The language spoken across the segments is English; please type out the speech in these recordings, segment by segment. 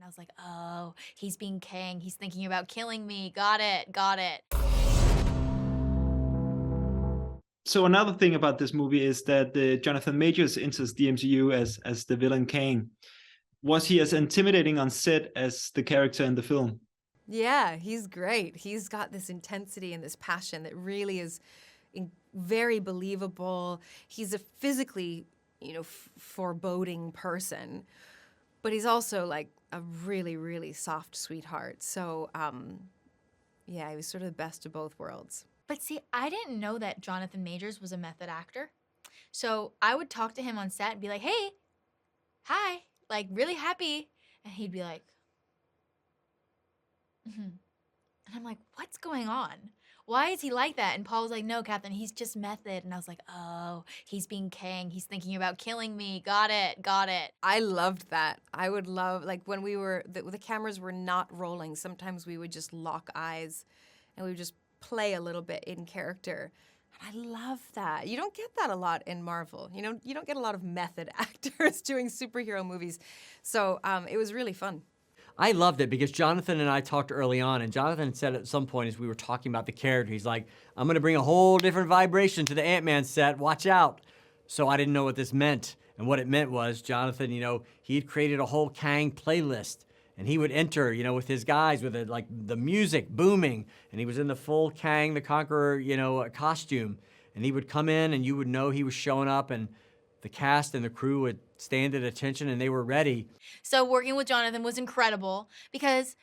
I was like, oh, he's being Kang. He's thinking about killing me. Got it. Got it. So another thing about this movie is that Jonathan Majors enters the MCU as the villain Kang. Was he as intimidating on set as the character in the film? Yeah, he's great. He's got this intensity and this passion that really is very believable. He's a physically, foreboding person, but he's also like a really, really soft sweetheart. So, yeah, he was sort of the best of both worlds. But see, I didn't know that Jonathan Majors was a method actor. So I would talk to him on set and be like, hey, hi, like really happy. And he'd be like, and I'm like, what's going on? Why is he like that? And Paul was like, no, Kathryn, he's just method. And I was like, oh, he's being Kang. He's thinking about killing me. Got it. Got it. I loved that. I would love, like when we were, the cameras were not rolling, sometimes we would just lock eyes and we would just play a little bit in character. And I love that. You don't get that a lot in Marvel. You don't get a lot of method actors doing superhero movies. So it was really fun. I loved it because Jonathan and I talked early on, and Jonathan said at some point as we were talking about the character, he's like, I'm going to bring a whole different vibration to the Ant-Man set. Watch out. So I didn't know what this meant. And what it meant was Jonathan, he had created a whole Kang playlist. And he would enter, with his guys with the music booming. And he was in the full Kang the Conqueror, costume. And he would come in and you would know he was showing up, and the cast and the crew would stand at attention and they were ready. So working with Jonathan was incredible because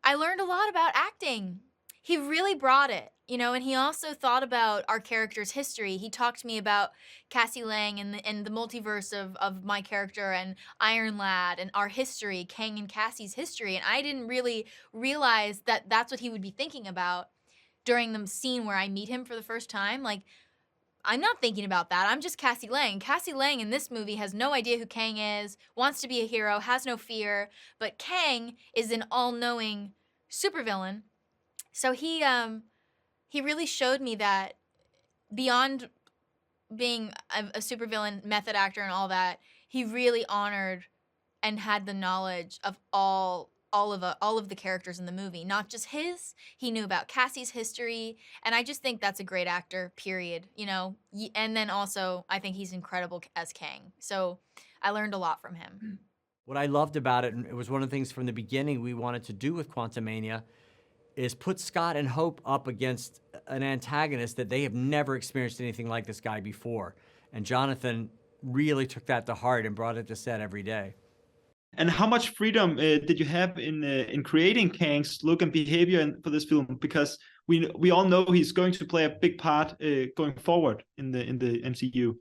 I learned a lot about acting. He really brought it, and he also thought about our character's history. He talked to me about Cassie Lang and the multiverse of my character and Iron Lad and our history, Kang and Cassie's history. And I didn't really realize that that's what he would be thinking about during the scene where I meet him for the first time. Like, I'm not thinking about that. I'm just Cassie Lang. Cassie Lang in this movie has no idea who Kang is, wants to be a hero, has no fear. But Kang is an all-knowing supervillain. So he really showed me that beyond being a supervillain method actor and all that, he really honored and had the knowledge of all of the characters in the movie, not just his. He knew about Cassie's history, and I just think that's a great actor, period. And then also I think he's incredible as Kang. So I learned a lot from him. What I loved about it, and it was one of the things from the beginning we wanted to do with Quantumania, is put Scott and Hope up against an antagonist that they have never experienced anything like this guy before. And Jonathan really took that to heart and brought it to set every day. And how much freedom did you have in creating Kang's look and behavior for this film? Because we all know he's going to play a big part going forward in the MCU.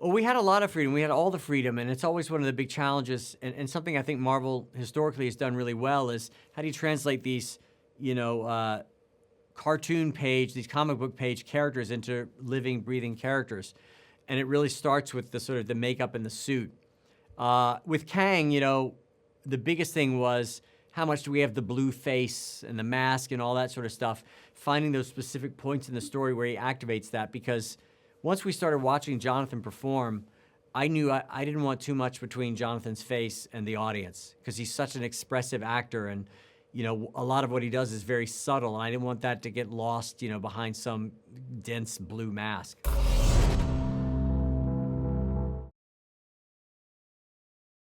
Well, we had a lot of freedom. We had all the freedom, and it's always one of the big challenges. And something I think Marvel historically has done really well is how do you translate these cartoon page, these comic book page characters into living, breathing characters. And it really starts with the sort of the makeup and the suit. With Kang, the biggest thing was how much do we have the blue face and the mask and all that sort of stuff, finding those specific points in the story where he activates that. Because once we started watching Jonathan perform, I knew I didn't want too much between Jonathan's face and the audience because he's such an expressive actor, and a lot of what he does is very subtle, and I didn't want that to get lost, behind some dense blue mask.